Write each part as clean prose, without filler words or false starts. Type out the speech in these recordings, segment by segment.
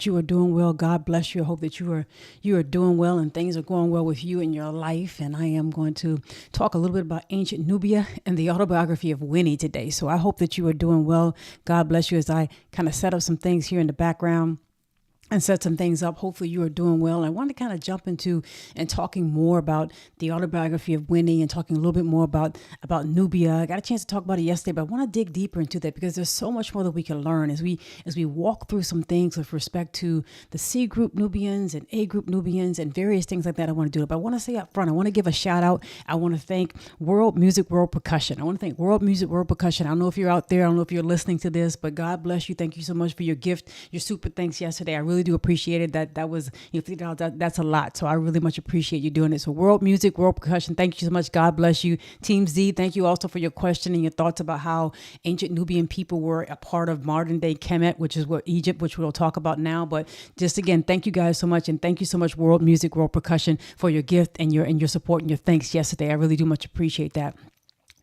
You are doing well. God bless you. I hope that you are doing well and things are going well with you in your life. And I am going to talk a little bit about ancient Nubia and the autobiography of Weni today. So I hope that you are doing well. God bless you as I kind of set up some things here in the background and set some things up. Hopefully you are doing well. I want to kind of jump into and talking more about the autobiography of Winnie and talking a little bit more about Nubia. I got a chance to talk about it yesterday, but I want to dig deeper into that because there's so much more that we can learn as we walk through some things with respect to the C group Nubians and A group Nubians and various things like that. I want to do it, but I want to say up front, I want to give a shout out. I want to thank World Music World Percussion. I want to thank World Music World Percussion. I don't know if you're out there. I don't know if you're listening to this, but God bless you. Thank you so much for your gift, your super thanks yesterday. I really do appreciate it. That was, that's a lot. So I really much appreciate you doing it. So World Music, World Percussion, thank you so much. God bless you. Team Z, thank you also for your question and your thoughts about how ancient Nubian people were a part of modern day Kemet, which is what Egypt, which we'll talk about now. But just again, thank you guys so much. And thank you so much, World Music, World Percussion, for your gift and your support and your thanks yesterday. I really do much appreciate that.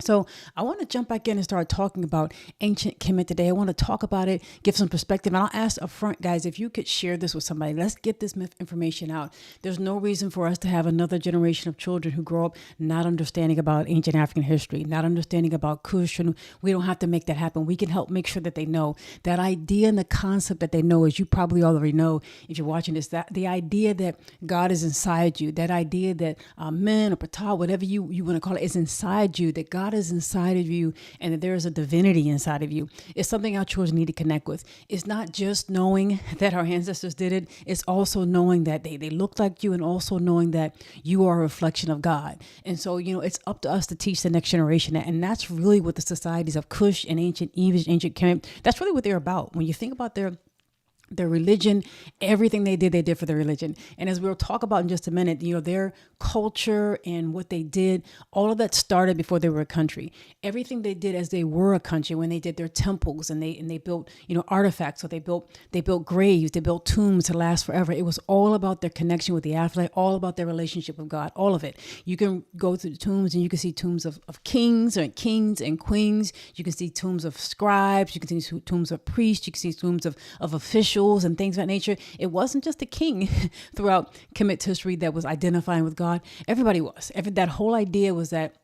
So I want to jump back in and start talking about ancient Kemet today. I want to talk about it, give some perspective. And I'll ask up front, guys, if you could share this with somebody. Let's get this information out. There's no reason for us to have another generation of children who grow up not understanding about ancient African history, not understanding about Kush. And we don't have to make that happen. We can help make sure that they know that idea and the concept that they know, as you probably already know if you're watching this, that the idea that God is inside you, that idea that men or Ptah, whatever you want to call it, is inside you, that God is inside of you and that there is a divinity inside of you. It's something our children need to connect with. It's not just knowing that our ancestors did it. It's also knowing that they look like you and also knowing that you are a reflection of God. And so, it's up to us to teach the next generation that. And that's really what the societies of Kush and ancient Egypt, ancient Kemet, that's really what they're about. When you think about their religion, everything they did for their religion. And as we'll talk about in just a minute, their culture and what they did, all of that started before they were a country. Everything they did as they were a country, when they did their temples and they built, artifacts. So they built graves, they built tombs to last forever. It was all about their connection with the afterlife, all about their relationship with God, all of it. You can go to the tombs and you can see tombs of kings and queens. You can see tombs of scribes. You can see tombs of priests. You can see tombs of officials and things of that nature. It wasn't just a king throughout Kemet history that was identifying with God. Everybody was. That whole idea was that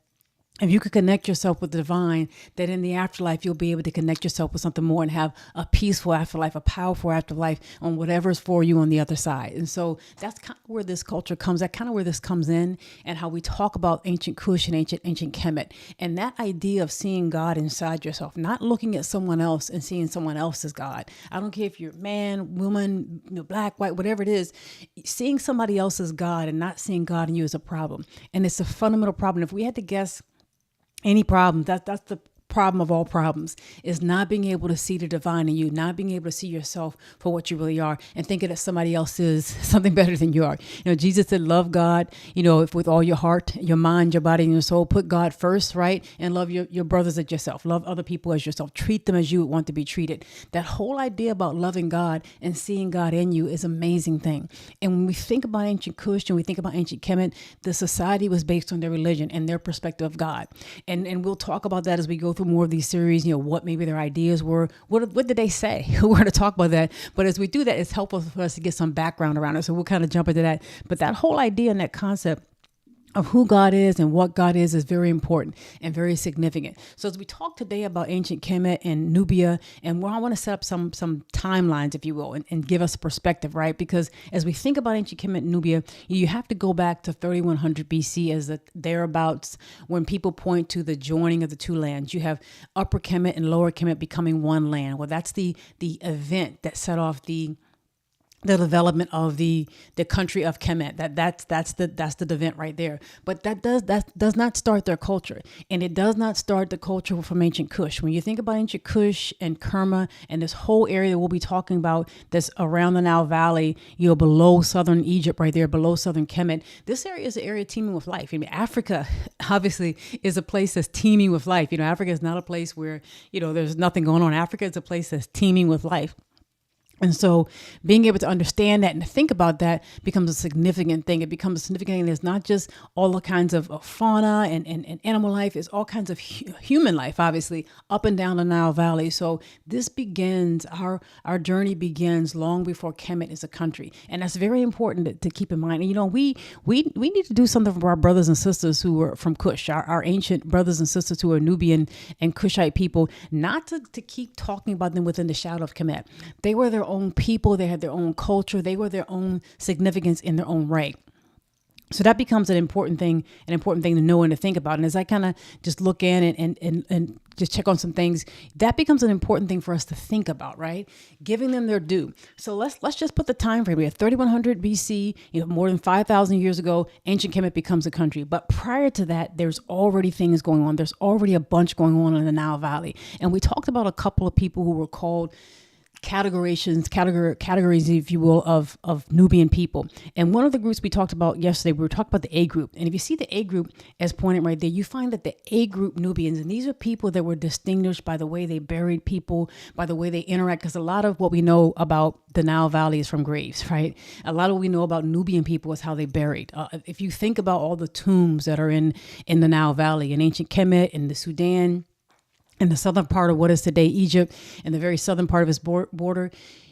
if you could connect yourself with the divine, that in the afterlife, you'll be able to connect yourself with something more and have a peaceful afterlife, a powerful afterlife on whatever's for you on the other side. And so that's kind of where this culture comes. That's kind of where this comes in and how we talk about ancient Kush and ancient Kemet. And that idea of seeing God inside yourself, not looking at someone else and seeing someone else as God. I don't care if you're man, woman, black, white, whatever it is, seeing somebody else as God and not seeing God in you is a problem. And it's a fundamental problem. If we had to guess any problem, that's the problem of all problems, is not being able to see the divine in you, not being able to see yourself for what you really are and thinking that somebody else is something better than you are. Jesus said, love God, if with all your heart, your mind, your body, and your soul, put God first, right? And love your brothers as yourself, love other people as yourself, treat them as you would want to be treated. That whole idea about loving God and seeing God in you is an amazing thing. And when we think about ancient Kush and we think about ancient Kemet, the society was based on their religion and their perspective of God. And we'll talk about that as we go through more of these series, what maybe their ideas were, what did they say? We're going to talk about that. But as we do that, it's helpful for us to get some background around it. So we'll kind of jump into that. But that whole idea and that concept of who God is and what God is very important and very significant. So as we talk today about ancient Kemet and Nubia, and I want to set up some timelines, if you will, and give us a perspective, right? Because as we think about ancient Kemet and Nubia, you have to go back to 3100 BC as thereabouts when people point to the joining of the two lands. You have Upper Kemet and Lower Kemet becoming one land. Well, that's the event that set off the development of the country of Kemet. That's the event right there. But that does not start their culture, and it does not start the culture from ancient Kush. When you think about ancient Kush and Kerma and this whole area that we'll be talking about, that's around the Nile Valley, below southern Egypt, right there, below southern Kemet. This area is an area teeming with life. Africa obviously is a place that's teeming with life. Africa is not a place where there's nothing going on. Africa is a place that's teeming with life. And so being able to understand that and to think about that becomes a significant thing. It becomes a significant thing. There's not just all the kinds of fauna and animal life. It's all kinds of human life, obviously, up and down the Nile Valley. So this begins, our journey begins long before Kemet is a country. And that's very important to keep in mind. And, we need to do something for our brothers and sisters who are from Kush, our ancient brothers and sisters who are Nubian and Kushite people, not to keep talking about them within the shadow of Kemet. They were their own people. They had their own culture. They were their own significance in their own right. So that becomes an important thing to know and to think about. And as I kind of just look in and just check on some things, that becomes an important thing for us to think about, right? Giving them their due. So let's just put the time frame. We have 3100 BC, more than 5,000 years ago, ancient Kemet becomes a country. But prior to that, there's already things going on. There's already a bunch going on in the Nile Valley. And we talked about a couple of people who were called categories, if you will, of Nubian people. And one of the groups we talked about yesterday, we were talking about the A group. And if you see the A group as pointed right there, you find that the A group Nubians, and these are people that were distinguished by the way they buried people, by the way they interact, because a lot of what we know about the Nile Valley is from graves, right? A lot of what we know about Nubian people is how they buried. If you think about all the tombs that are in the Nile Valley, in ancient Kemet, in the Sudan, in the southern part of what is today Egypt, and the very southern part of its border,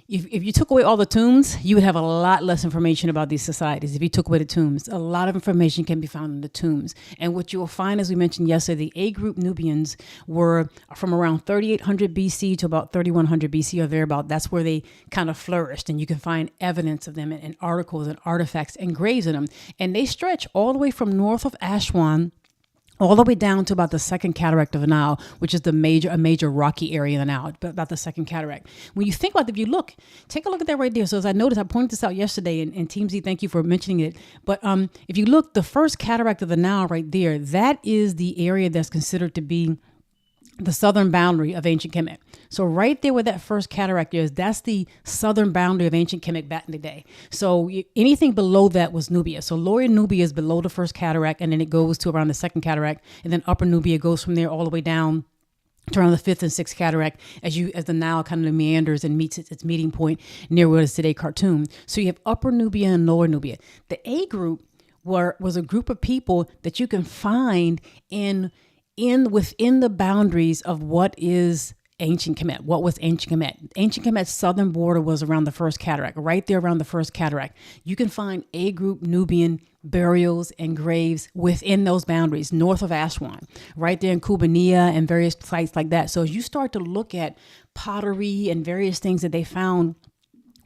if you took away all the tombs, you would have a lot less information about these societies. If you took away the tombs, a lot of information can be found in the tombs. And what you will find, as we mentioned yesterday, the A group Nubians were from around 3800 BC to about 3100 BC or thereabout. That's where they kind of flourished. And you can find evidence of them in articles and artifacts and graves in them. And they stretch all the way from north of Aswan all the way down to about the second cataract of the Nile, which is a major rocky area in the Nile, but about the second cataract. When you think about it, if you look, take a look at that right there. So as I noticed, I pointed this out yesterday, and Team Z, thank you for mentioning it. But if you look, the first cataract of the Nile right there, that is the area that's considered to be the southern boundary of ancient Kemet. So right there where that first cataract is, that's the southern boundary of ancient Kemet back in the day. So anything below that was Nubia. So lower Nubia is below the first cataract, and then it goes to around the second cataract, and then upper Nubia goes from there all the way down to around the fifth and sixth cataract as the Nile kind of meanders and meets its meeting point near what is today Khartoum. So you have upper Nubia and lower Nubia. The A group was a group of people that you can find within the boundaries of what is ancient Kemet. What was ancient Kemet? Ancient Kemet's southern border was around the first cataract, right there around the first cataract. You can find A group Nubian burials and graves within those boundaries, north of Aswan, right there in Kubania and various sites like that. So as you start to look at pottery and various things that they found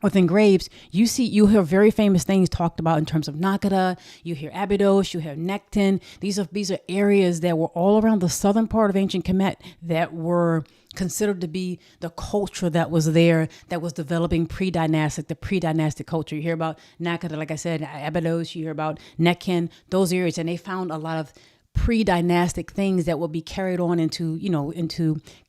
within graves, you hear very famous things talked about in terms of Nakada. You hear Abydos, you hear Nekton. These are areas that were all around the southern part of ancient Kemet that were considered to be the culture that was there, that was developing the pre-dynastic culture. You hear about Nakada, like I said, Abydos, you hear about Nekton, those areas, and they found a lot of pre-dynastic things that will be carried on into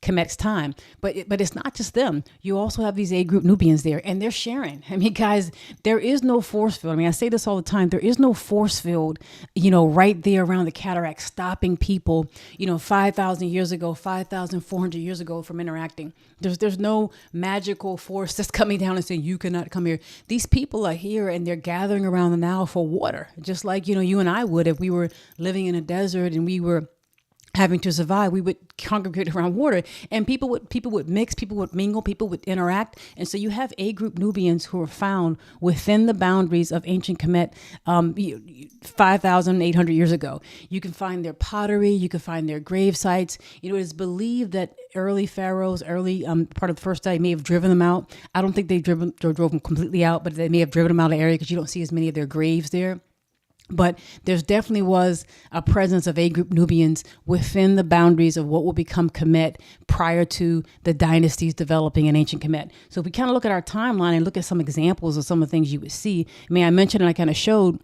Kemet's time. But it's not just them. You also have these A group Nubians there, and they're sharing. I mean, guys, there is no force field. I mean, I say this all the time. There is no force field, right there around the cataract, stopping people, 5,000 years ago, 5,400 years ago from interacting. There's no magical force that's coming down and saying, you cannot come here. These people are here, and they're gathering around the Nile for water, just like, you and I would if we were living in a desert and we were having to survive. We would congregate around water, and people would mix, people would mingle, people would interact. And so you have A group Nubians who are found within the boundaries of ancient Kemet 5,800 years ago. You can find their pottery, you can find their grave sites. It is believed that early pharaohs, part of the first day, may have driven them out. I don't think they drove them completely out, but they may have driven them out of the area because you don't see as many of their graves there. But there's definitely was a presence of A group Nubians within the boundaries of what will become Kemet prior to the dynasties developing in ancient Kemet. So if we kind of look at our timeline and look at some examples of some of the things you would see, I mentioned and I kind of showed,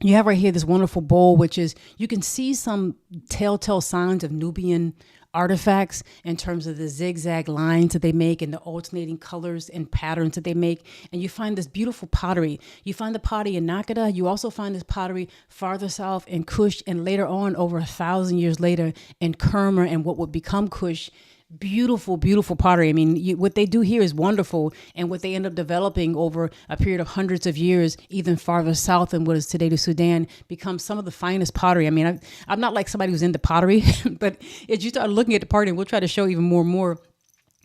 you have right here this wonderful bowl, which is, you can see some telltale signs of Nubian artifacts in terms of the zigzag lines that they make and the alternating colors and patterns that they make. And you find this beautiful pottery. You find the pottery in Nakada. You also find this pottery farther south in Kush, and later on, over 1,000 years later, in Kermer and what would become Kush, beautiful, beautiful pottery. I mean, what they do here is wonderful. And what they end up developing over a period of hundreds of years, even farther south than what is today the Sudan, becomes some of the finest pottery. I mean, I'm not like somebody who's into pottery, but as you start looking at the pottery, and we'll try to show even more and more,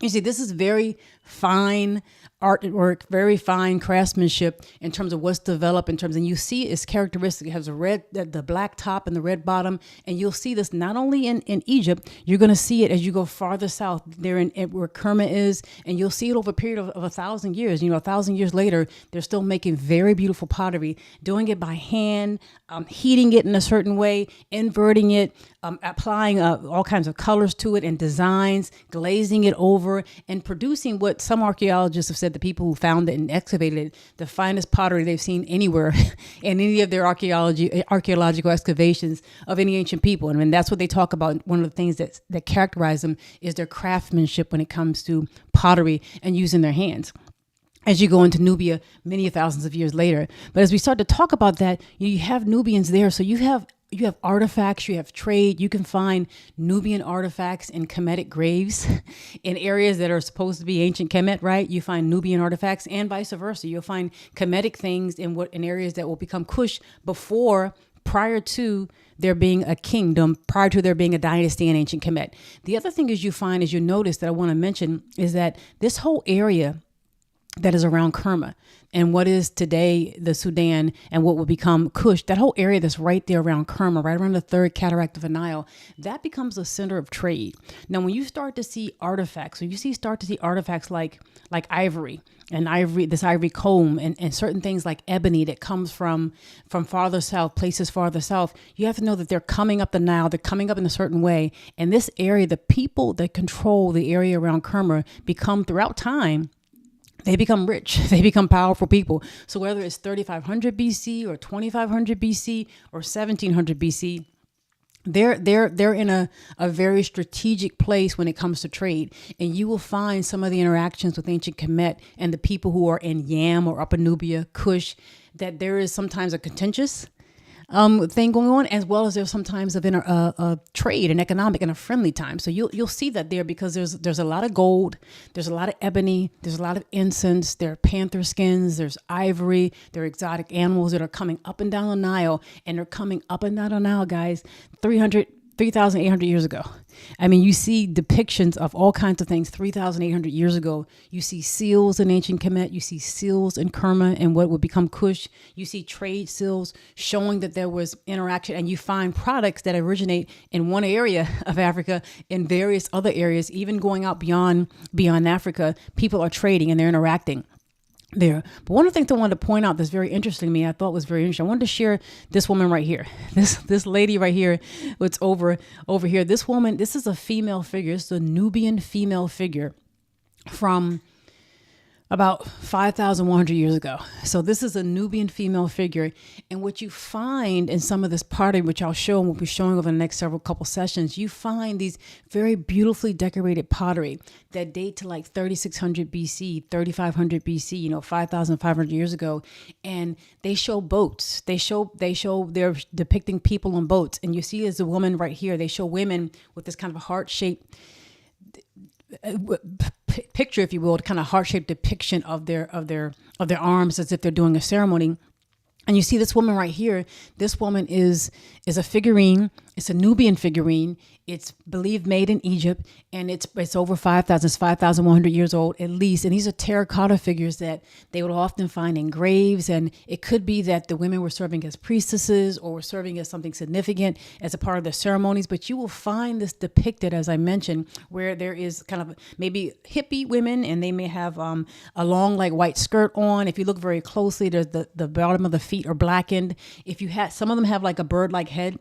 you see, this is very fine artwork, very fine craftsmanship in terms of what's developed in terms, and you see it's characteristic. It has the black top and the red bottom, and you'll see this not only in Egypt, you're going to see it as you go farther south there in where Kerma is, and you'll see it over a period of 1,000 years. 1,000 years later, they're still making very beautiful pottery, doing it by hand, heating it in a certain way, inverting it, applying all kinds of colors to it and designs, glazing it over, and producing what some archaeologists have said, the people who found it and excavated it, the finest pottery they've seen anywhere in any of their archaeological excavations of any ancient people. And that's what they talk about. One of the things that characterize them is their craftsmanship when it comes to pottery and using their hands, as you go into Nubia many thousands of years later. But as we start to talk about that, you have Nubians there. So you have artifacts, you have trade. You can find Nubian artifacts in Kemetic graves in areas that are supposed to be ancient Kemet, right? You find Nubian artifacts and vice versa. You'll find Kemetic things in areas that will become Kush prior to there being a kingdom, prior to there being a dynasty in ancient Kemet. The other thing is you notice that I want to mention is that this whole area that is around Kerma and what is today the Sudan and what will become Kush, that whole area that's right there around Kerma, right around the third cataract of the Nile, that becomes a center of trade. Now, when you start to see artifacts, like ivory, this ivory comb and certain things like ebony that comes from farther south, places farther south, you have to know that they're coming up the Nile, they're coming up in a certain way. And this area, the people that control the area around Kerma become throughout time, they become rich. They become powerful people. So whether it's 3,500 BC or 2,500 BC or 1,700 BC, they're in a very strategic place when it comes to trade. And you will find some of the interactions with ancient Kemet and the people who are in Yam or Upper Nubia, Kush, that there is sometimes a contentious thing going on, as well as there's sometimes a trade and economic and a friendly time. So you'll see that there, because there's a lot of gold, there's a lot of ebony, there's a lot of incense, there are panther skins, there's ivory, there are exotic animals that are coming up and down the Nile, and they're coming up and down the Nile, guys, 3,800 years ago. I mean, you see depictions of all kinds of things 3,800 years ago. You see seals in ancient Kemet. You see seals in Kerma and what would become Kush. You see trade seals showing that there was interaction, and you find products that originate in one area of Africa in various other areas, even going out beyond Africa. People are trading and they're interacting there. But one of the things I wanted to point out that's very interesting to me, I thought was very interesting. I wanted to share this woman right here. This lady right here, what's over here. This woman, this is a female figure. It's a Nubian female figure from about 5,100 years ago. So this is a Nubian female figure. And what you find in some of this pottery, which I'll show and we'll be showing over the next couple sessions, you find these very beautifully decorated pottery that date to like 3,600 BC, 3,500 BC, 5,500 years ago. And they show boats. They're depicting people on boats. And you see as a woman right here, they show women with this kind of heart-shaped picture, if you will, kind of heart-shaped depiction of their arms as if they're doing a ceremony. And you see this woman right here. This woman is a figurine. It's a Nubian figurine. It's believed made in Egypt, and it's over 5,000. It's 5,100 years old at least. And these are terracotta figures that they would often find in graves. And it could be that the women were serving as priestesses or were serving as something significant as a part of their ceremonies. But you will find this depicted, as I mentioned, where there is kind of maybe hippie women, and they may have a long like white skirt on. If you look very closely, there's the bottom of the feet are blackened. Some of them have like a bird-like head,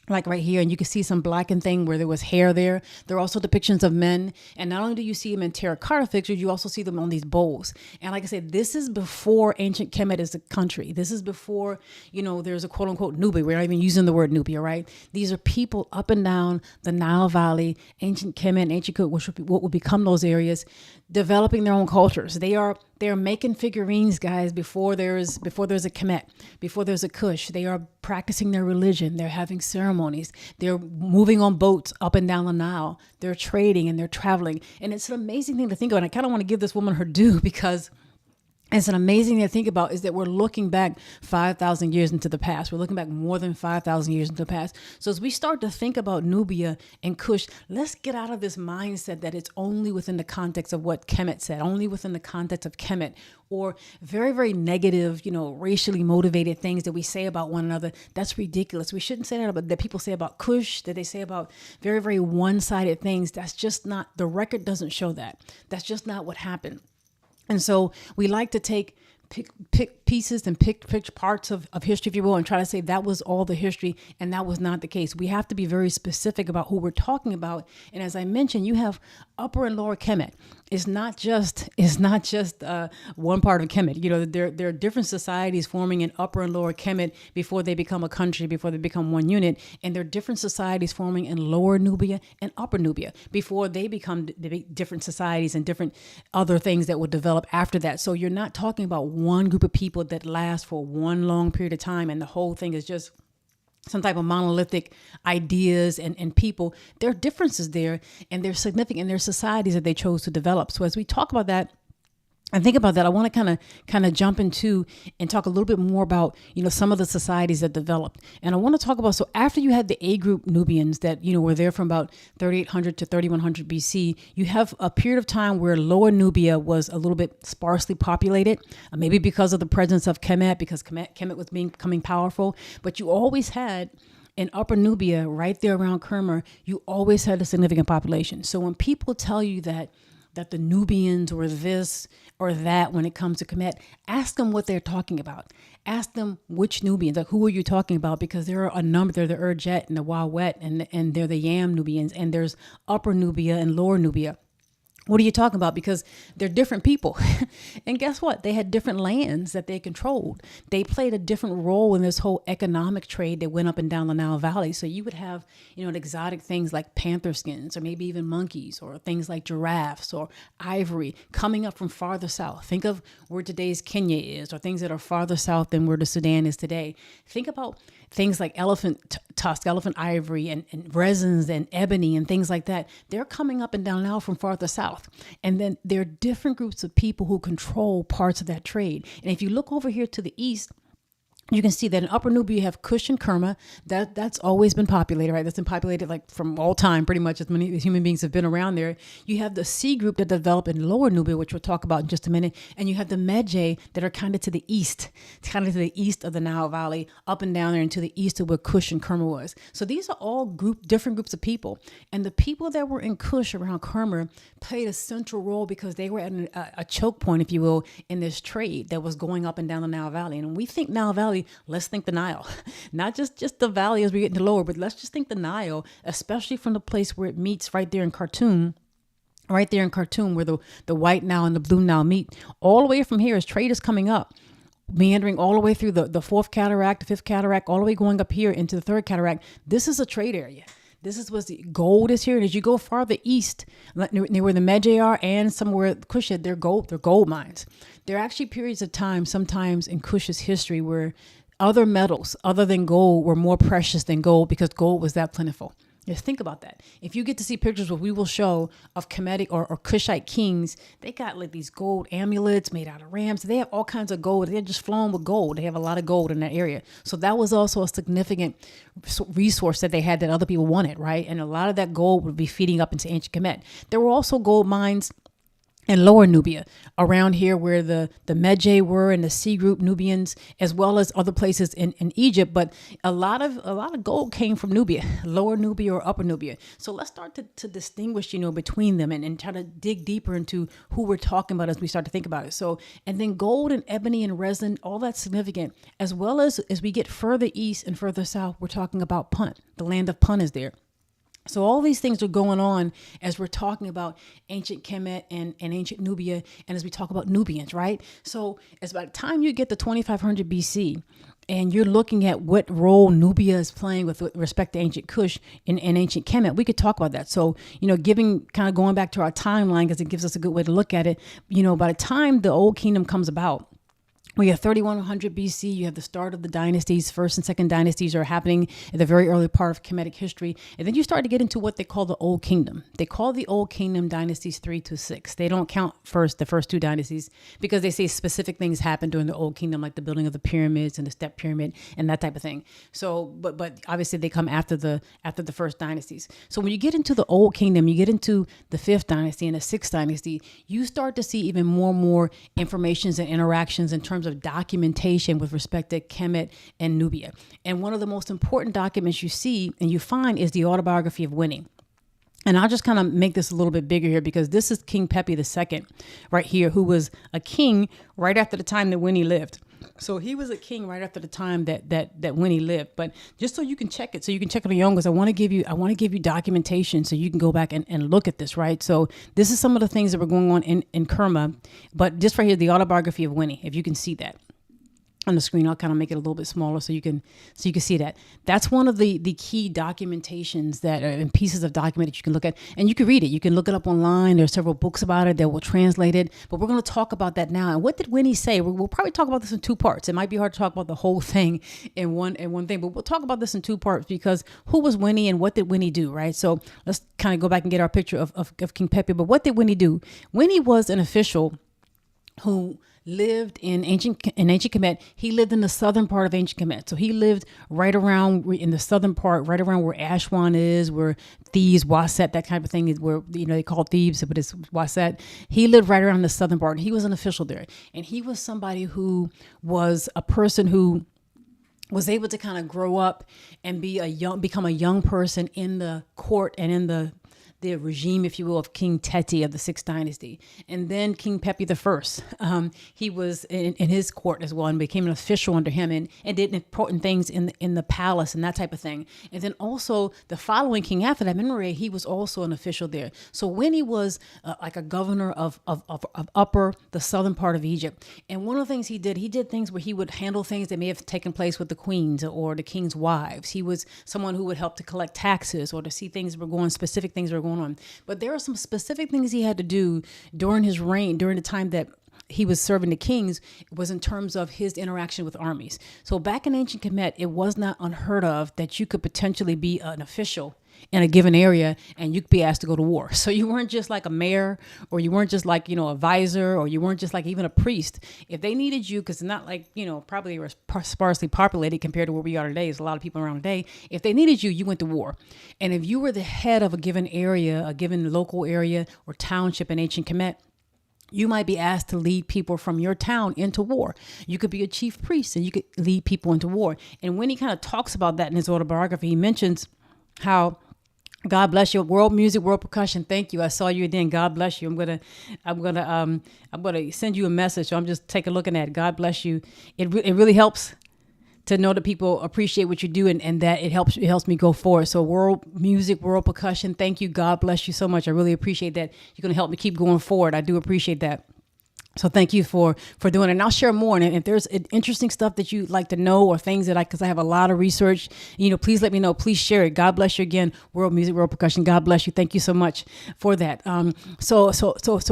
like right here, and you can see some blackened thing where there was hair there. There are also depictions of men, and not only do you see them in terracotta figures, you also see them on these bowls. And like I said, this is before ancient Kemet is a country. This is before, there's a quote unquote Nubia. We're not even using the word Nubia, right? These are people up and down the Nile Valley, ancient Kemet, ancient Kush, what would become those areas, developing their own cultures. They are They're making figurines, guys, before there's a Kemet, before there's a Kush. They are practicing their religion. They're having ceremonies. They're moving on boats up and down the Nile. They're trading and they're traveling. And it's an amazing thing to think about. And I kind of want to give this woman her due, because it's an amazing thing to think about, is that we're looking back 5,000 years into the past. We're looking back more than 5,000 years into the past. So as we start to think about Nubia and Kush, let's get out of this mindset that it's only within the context of what Kemet said, only within the context of Kemet, or very, very negative, racially motivated things that we say about one another. That's ridiculous. We shouldn't say that about, that people say about Kush, that they say about very, very one-sided things. That's just not, the record doesn't show that. That's just not what happened. And so we like to pick pieces and pick parts of history, if you will, and try to say that was all the history, and that was not the case. We have to be very specific about who we're talking about. And as I mentioned, you have Upper and Lower Kemet. It's not just one part of Kemet. There are different societies forming in Upper and Lower Kemet before they become a country, before they become one unit, and there are different societies forming in Lower Nubia and Upper Nubia before they become different societies and different other things that will develop after that. So you're not talking about one group of people that lasts for one long period of time, and the whole thing is just some type of monolithic ideas and people. There are differences there, and they're significant in their societies that they chose to develop. So as we talk about that and think about that, I want to kind of jump into and talk a little bit more about, some of the societies that developed. And I want to talk about, so after you had the A group Nubians that, were there from about 3800 to 3100 BC, you have a period of time where Lower Nubia was a little bit sparsely populated, maybe because of the presence of Kemet, because Kemet was becoming powerful. But you always had in Upper Nubia, right there around Kermer, you always had a significant population. So when people tell you that the Nubians or this or that when it comes to Kemet, ask them what they're talking about. Ask them which Nubians, like who are you talking about? Because there are a number. They're the Urjet and the Wawet and they're the Yam Nubians, and there's Upper Nubia and Lower Nubia. What are you talking about? Because they're different people. And guess what? They had different lands that they controlled. They played a different role in this whole economic trade that went up and down the Nile Valley. So you would have, exotic things like panther skins, or maybe even monkeys, or things like giraffes or ivory coming up from farther south. Think of where today's Kenya is, or things that are farther south than where the Sudan is today. Think about things like elephant tusk, elephant ivory, and resins and ebony and things like that. They're coming up and down now from farther south. And then there are different groups of people who control parts of that trade. And if you look over here to the east, you can see that in Upper Nubia you have Kush and Kerma. That's always been populated, right? That's been populated like from all time, pretty much, as many human beings have been around there. You have the C group that developed in Lower Nubia, which we'll talk about in just a minute. And you have the Medjay that are kind of to the east of the Nile Valley, up and down there and to the east of where Kush and Kerma was. So these are all different groups of people. And the people that were in Kush around Kerma played a central role because they were at a choke point, if you will, in this trade that was going up and down the Nile Valley. And when we think Nile Valley, let's think the Nile, not just the valley as we get into lower, but let's just think the Nile, especially from the place where it meets right there in Khartoum, where the white Nile and the blue Nile meet. All the way from here as trade is coming up, meandering all the way through the fourth cataract, the fifth cataract, all the way going up here into the third cataract. This is a trade area. This is what's the gold is here. And as you go farther east, near where the Medjay are and somewhere Kush, they're gold mines. There are actually periods of time, sometimes in Kush's history, where other metals other than gold were more precious than gold because gold was that plentiful. Just think about that. If you get to see pictures, what we will show of Kemetic or Kushite kings, they got like these gold amulets made out of rams. They have all kinds of gold. They're just flowing with gold. They have a lot of gold in that area. So that was also a significant resource that they had that other people wanted, right? And a lot of that gold would be feeding up into ancient Kemet. There were also gold mines in Lower Nubia, around here where the Medjay were and the C group Nubians, as well as other places in Egypt. But a lot of gold came from Nubia, Lower Nubia or Upper Nubia. So let's start to distinguish, between them and try to dig deeper into who we're talking about as we start to think about it. So, and then gold and ebony and resin, all that's significant, as well as we get further east and further south, we're talking about Punt. The land of Punt is there. So all these things are going on as we're talking about ancient Kemet and ancient Nubia, and as we talk about Nubians, right? So as by the time you get to 2500 BC, and you're looking at what role Nubia is playing with respect to ancient Kush and ancient Kemet, we could talk about that. So, going back to our timeline, because it gives us a good way to look at it, by the time the Old Kingdom comes about, we have 3100 BC. You have the start of the dynasties. First and second dynasties are happening at the very early part of Kemetic history. And then you start to get into what they call the Old Kingdom. They call the Old Kingdom dynasties 3 to 6. They don't count the first two dynasties, because they say specific things happened during the Old Kingdom, like the building of the pyramids and the step pyramid and that type of thing. So, but obviously they come after the first dynasties. So when you get into the Old Kingdom, you get into the fifth dynasty and the sixth dynasty, you start to see even more informations and interactions in terms of documentation with respect to Kemet and Nubia. And one of the most important documents you see and you find is the Autobiography of Weni. And I'll just kind of make this a little bit bigger here, because this is King Pepi II right here, who was a king right after the time that Weni lived. So he was a king right after the time that Weni lived. But just so you can check it, on your own, because I want to give you documentation so you can go back and look at this, right? So this is some of the things that were going on in Kerma. But just right here, the Autobiography of Weni, if you can see that on the screen. I'll kind of make it a little bit smaller so you can see that. That's one of the key documentations and pieces of document that you can look at, and you can read it. You can look it up online. There's several books about it that will translate it, but we're going to talk about that now. And what did Weni say? We'll probably talk about this in two parts. It might be hard to talk about the whole thing in one thing, but we'll talk about this in two parts, because who was Weni and what did Weni do, right? So let's kind of go back and get our picture of King Pepi. But what did Weni do? Weni was an official who lived in ancient Kemet. He lived in the southern part of ancient Kemet. So he lived right around in the southern part, right around where Aswan is, where Thebes, Waset, that kind of thing is where, they call Thebes, but it's Waset. He lived right around the southern part. He was an official there. And he was somebody who was a person who was able to kind of grow up and become a young person in the court and in the regime, if you will, of King Teti of the sixth dynasty. And then King Pepi I, he was in his court as well and became an official under him and did important things in the palace and that type of thing. And then also the following king after that, Menre, he was also an official there. So when he was like a governor of the southern part of Egypt. And one of the things he did things where he would handle things that may have taken place with the queens or the king's wives. He was someone who would help to collect taxes or to see specific things were going on. But there are some specific things he had to do during his reign, during the time that he was serving the kings, was in terms of his interaction with armies. So back in ancient Kemet, it was not unheard of that you could potentially be an official in a given area and you could be asked to go to war. So you weren't just like a mayor, or you weren't just like, a visor, or you weren't just like even a priest. If they needed you, because it's not like, probably was sparsely populated compared to where we are today. There's a lot of people around today. If they needed you, you went to war. And if you were the head of a given area, a given local area or township in ancient Kemet, you might be asked to lead people from your town into war. You could be a chief priest and you could lead people into war. And when he kind of talks about that in his autobiography, he mentions how, God bless you, world music, world percussion. Thank you. I saw you then. God bless you. I'm gonna send you a message. So I'm just taking a look at it. God bless you. It really helps to know that people appreciate what you do and that it helps me go forward. So world music, world percussion. Thank you. God bless you so much. I really appreciate that. You're going to help me keep going forward. I do appreciate that. So thank you for doing it. And I'll share more. And if there's interesting stuff that you'd like to know or things because I have a lot of research, please let me know. Please share it. God bless you again. World music, world percussion. God bless you. Thank you so much for that. So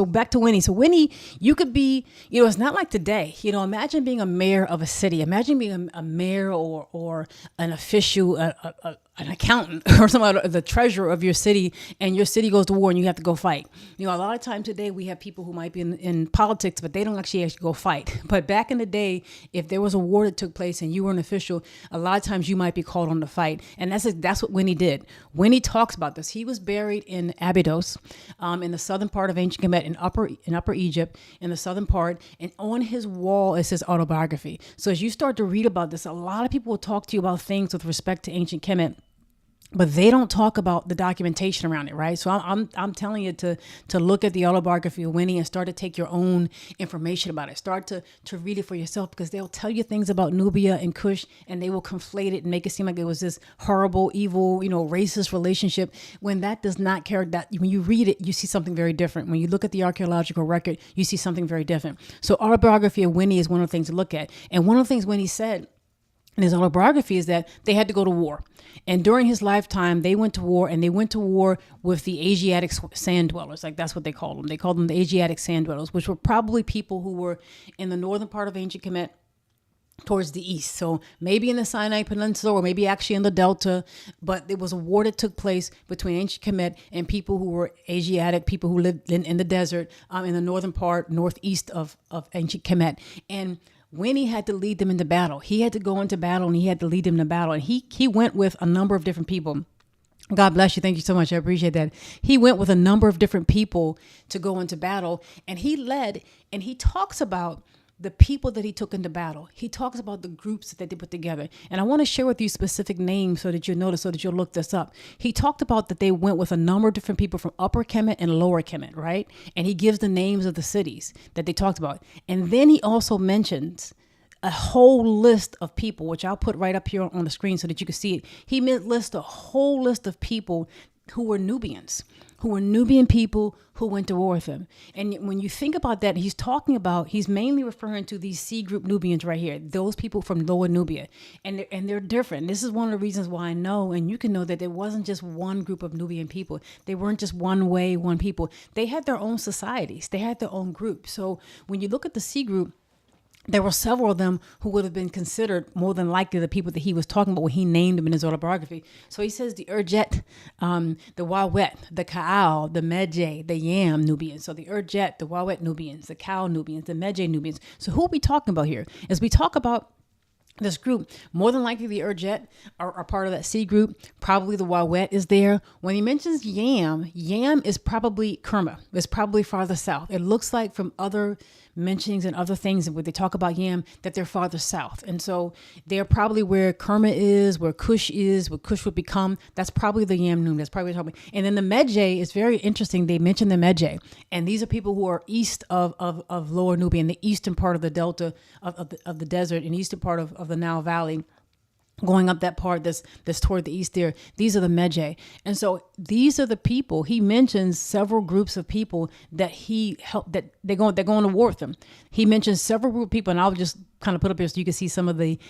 back to Weni. So Weni, you could be, it's not like today. Imagine being a mayor of a city. Imagine being a mayor or an official, an accountant or the treasurer of your city, and your city goes to war and you have to go fight. A lot of times today we have people who might be in politics, but they don't actually go fight. But back in the day, if there was a war that took place and you were an official, a lot of times you might be called on to fight. And that's what Weni did. Weni talks about this. He was buried in Abydos, in the southern part of ancient Kemet, in upper Egypt, in the southern part. And on his wall is his autobiography. So as you start to read about this, a lot of people will talk to you about things with respect to ancient Kemet, but they don't talk about the documentation around it, right? So I'm telling you to look at the autobiography of Weni and start to take your own information about it. Start to read it for yourself, because they'll tell you things about Nubia and Kush, and they will conflate it and make it seem like it was this horrible, evil, racist relationship, when that does not carry that. When you read it, you see something very different. When you look at the archaeological record, you see something very different. So autobiography of Weni is one of the things to look at. And one of the things Weni said in his autobiography is that they had to go to war. And during his lifetime, they went to war, and they went to war with the Asiatic sand dwellers. Like, that's what they called them. They called them the Asiatic sand dwellers, which were probably people who were in the northern part of ancient Kemet towards the east. So maybe in the Sinai Peninsula, or maybe actually in the Delta. But there was a war that took place between ancient Kemet and people who were Asiatic, people who lived in the desert, in the northern part, northeast of ancient Kemet. And Weni had to lead them into battle. He had to go into battle, and he had to lead them into battle. And he went with a number of different people. God bless you. Thank you so much. I appreciate that. He went with a number of different people to go into battle, and he led, and he talks about the people that he took into battle. He talks about the groups that they put together. And I want to share with you specific names so that you'll notice, so that you'll look this up. He talked about that they went with a number of different people from Upper Kemet and Lower Kemet, right? And he gives the names of the cities that they talked about. And then he also mentions a whole list of people, which I'll put right up here on the screen so that you can see it. He lists a whole list of people who were Nubians, who were Nubian people who went to war with him. And when you think about that, he's mainly referring to these C group Nubians right here, those people from Lower Nubia. And they're different. This is one of the reasons why I know, and you can know, that there wasn't just one group of Nubian people. They weren't just one way, one people. They had their own societies. They had their own groups. So when you look at the C group, there were several of them who would have been considered more than likely the people that he was talking about when he named them in his autobiography. So he says the Urjet, the Wawet, the Kaal, the Medjay, the Yam Nubians. So the Urjet, the Wawet Nubians, the Kaal Nubians, the Medjay Nubians. So who are we talking about here? As we talk about this group, more than likely the Urjet are part of that C group. Probably the Wawet is there. When he mentions Yam is probably Kerma. It's probably farther south. It looks like from other mentionings and other things, and when they talk about Yam, that they're farther south. And so they're probably where Kerma is, where Kush is, where Kush would become. That's probably the Yam Num. That's probably what we're talking about. And then the Medjay is very interesting. They mention the Medjay. And these are people who are east of Lower Nubia, in the eastern part of the delta of the desert, and eastern part of the Nile Valley, going up that part that's toward the east there. These are the Medjay. And so these are the people. He mentions several groups of people that he helped, that they're going to war with them. He mentions several group of people, and I'll just kind of put up here so you can see some of the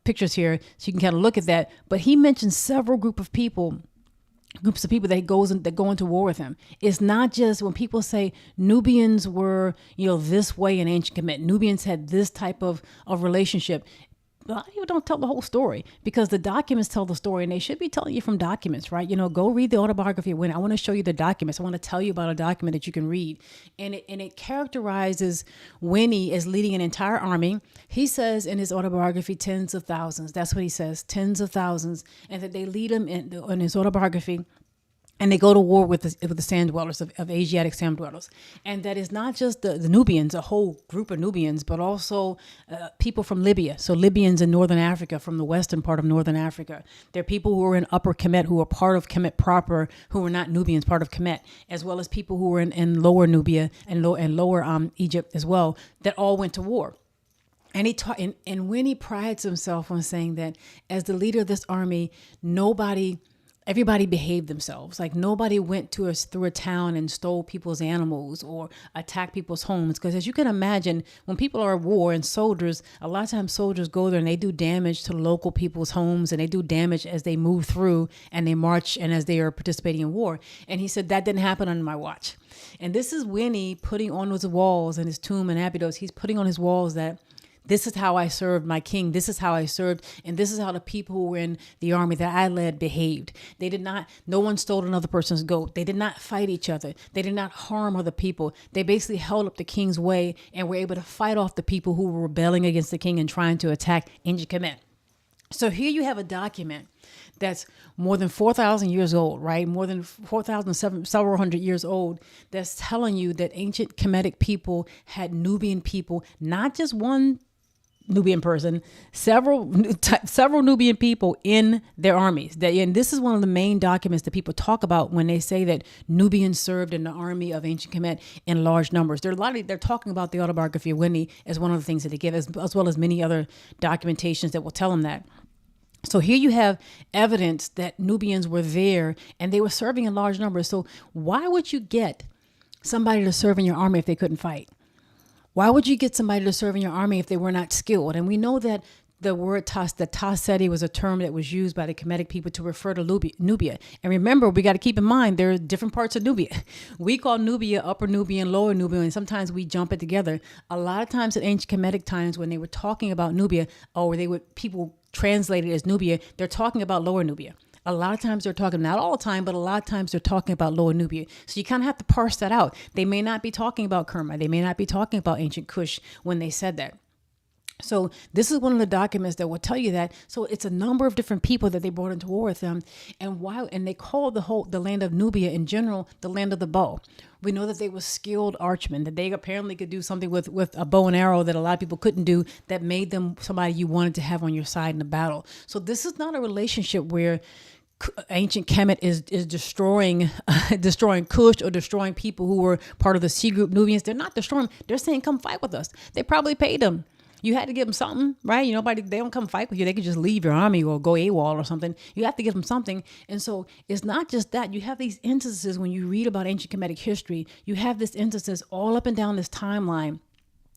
pictures here, so you can kind of look at that. But he mentions several groups of people that go into war with him. It's not just when people say Nubians were, this way in ancient Kemet. Nubians had this type of relationship. A lot of people don't tell the whole story, because the documents tell the story, and they should be telling you from documents, right? Go read the autobiography of Weni. I want to show you the documents. I want to tell you about a document that you can read. And it characterizes Weni as leading an entire army. He says in his autobiography, tens of thousands. That's what he says, tens of thousands. And that they lead him in his autobiography. And they go to war with the sand dwellers, of Asiatic sand dwellers. And that is not just the Nubians, a whole group of Nubians, but also people from Libya. So Libyans in northern Africa, from the western part of northern Africa. There are people who were in Upper Kemet, who are part of Kemet proper, who were not Nubians, part of Kemet, as well as people who were in lower Nubia and lower Egypt as well, that all went to war. And Weni prides himself on saying that as the leader of this army, everybody behaved themselves. Like, nobody went through a town and stole people's animals or attacked people's homes. Because as you can imagine, when people are at war and soldiers, a lot of times soldiers go there and they do damage to local people's homes, and they do damage as they move through and they march and as they are participating in war. And he said that didn't happen under my watch. And this is Weni putting on his walls in his tomb in Abydos. He's putting on his walls that this is how I served my king. This is how I served. And this is how the people who were in the army that I led behaved. No one stole another person's goat. They did not fight each other. They did not harm other people. They basically held up the king's way and were able to fight off the people who were rebelling against the king and trying to attack ancient Kemet. So here you have a document that's more than 4,000 years old, right? More than 4,000, several hundred years old, that's telling you that ancient Kemetic people had Nubian people, not just one Nubian person, several Nubian people in their armies. And this is one of the main documents that people talk about when they say that Nubians served in the army of ancient Kemet in large numbers. They're talking about the autobiography of Weni as one of the things that they give, as well as many other documentations that will tell them that. So here you have evidence that Nubians were there and they were serving in large numbers. So why would you get somebody to serve in your army if they couldn't fight? Why would you get somebody to serve in your army if they were not skilled? And we know that The word the Taseti was a term that was used by the Kemetic people to refer to Nubia. And remember, we got to keep in mind, there are different parts of Nubia. We call Nubia Upper Nubia and Lower Nubia, and sometimes we jump it together. A lot of times in ancient Kemetic times, when they were talking about Nubia, or people translate it as Nubia, they're talking about Lower Nubia. A lot of times they're talking, not all the time, but a lot of times they're talking about Lower Nubia. So you kind of have to parse that out. They may not be talking about Kerma. They may not be talking about ancient Kush when they said that. So this is one of the documents that will tell you that. So it's a number of different people that they brought into war with them, and they called the land of Nubia in general the land of the bow. We know that they were skilled archmen, that they apparently could do something with a bow and arrow that a lot of people couldn't do, that made them somebody you wanted to have on your side in a battle. So this is not a relationship where ancient Kemet is destroying Kush or destroying people who were part of the C group Nubians. They're not destroying. They're saying, come fight with us. They probably paid them. You had to give them something, right? They don't come fight with you. They can just leave your army or go AWOL or something. You have to give them something. And so it's not just that. You have these instances when you read about ancient Kemetic history, you have this instances all up and down this timeline,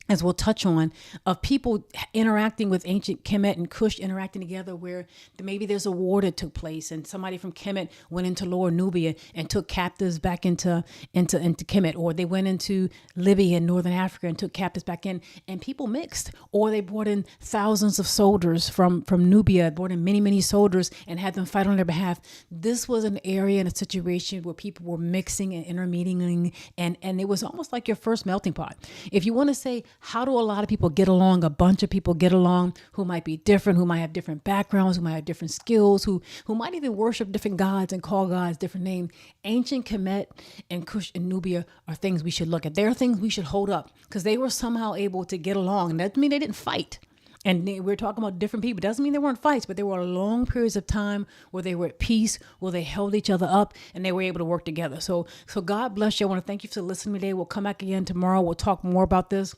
as we'll touch on, of people interacting with ancient Kemet and Kush interacting together, where maybe there's a war that took place and somebody from Kemet went into Lower Nubia and took captives back into Kemet, or they went into Libya and Northern Africa and took captives back in, and people mixed, or they brought in thousands of soldiers from Nubia, brought in many soldiers and had them fight on their behalf. This was an area and a situation where people were mixing and intermingling, and it was almost like your first melting pot. If you want to say, how do a lot of people get along? A bunch of people get along who might be different, who might have different backgrounds, who might have different skills, who might even worship different gods and call gods different names. Ancient Kemet and Kush and Nubia are things we should look at. They are things we should hold up, because they were somehow able to get along. And that doesn't mean they didn't fight. And we're talking about different people. It doesn't mean there weren't fights, but there were long periods of time where they were at peace, where they held each other up, and they were able to work together. So God bless you. I want to thank you for listening today. We'll come back again tomorrow. We'll talk more about this.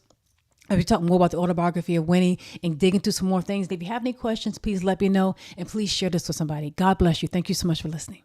I'll be talking more about the autobiography of Weni and dig into some more things. If you have any questions, please let me know, and please share this with somebody. God bless you. Thank you so much for listening.